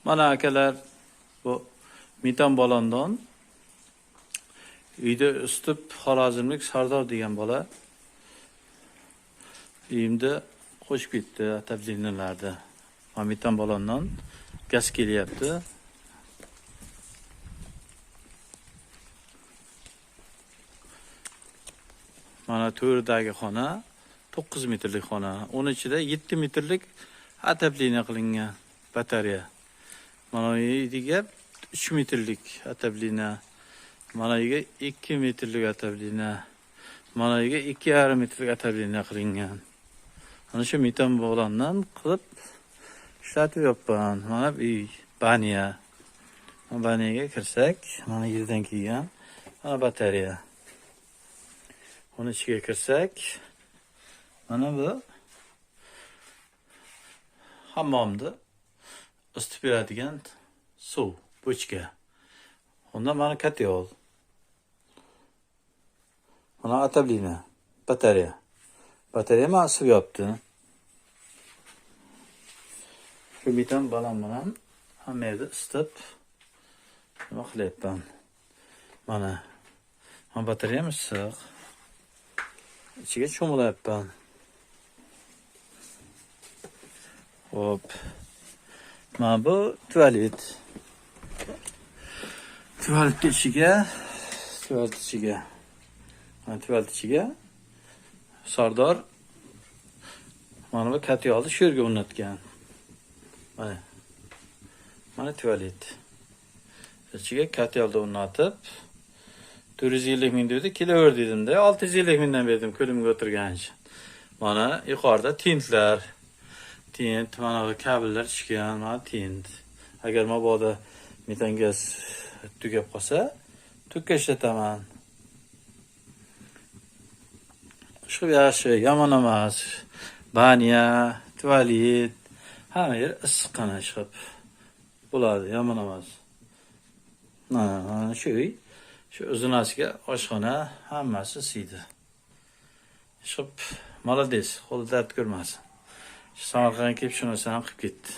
Mana akalar, bu Mitan Bolandon uyda ustib Xorazmlik Sardor degan bola uyimda qo'shib ketdi atabzinalarda. Mitan Bolandon gaz kelyapti. Mana to'rdagi xona 9 metrlik xona. Uning ichida 7 metrlik atablina qilingan batareya. Mana yerga 3 metrlik atablina. Mana yerga 2 metrlik atablina. Mana yerga 2,5 metrlik atablina qilingan. Ana shu Mitan Bolandon qilib ishlatib yopgan. Mana uy, baniya. Baniyaga kirsak, mana yerdan kelgan. Mana batareya. Onun ichiga kirsak, mana bu hammomda isitib beradigan suv, bochka. Unda mana katyol. Mana atablina, batareya. Batareya mana suv yopdi. Shu Mitan Bolandon hamma yerda isitib nima qilyapman. Mana batareya issiq. İçiga cho'milayapman. Hop. Mana bu tualet. Tualet ichiga Sardor mana bu katyolni shu yerga o'rnatgan. Mana tualet. İchiga katyolni o'rnatib 450 ming dedi, kelaver dedim-de, 650 mingdan berdim ko'limga o'tirgan uchun. Mana yuqorida tintlar. Tint, mana bu kabellar tushgan, mana tint. Agar mabodo metan gaz tugab qolsa, tukka ishlataman. Shu yaxshi, yomon emas. Baniya, tualet, hamma yer issiqqina chiqib bo'ladi, yomon emas. Mana shu uy. Shu o'zinasiga oshxona hammasi siydi. Chiqib, malades, qo'li dard ko'rmasin. Samarqandga kelib shu narsani qilib ketdi.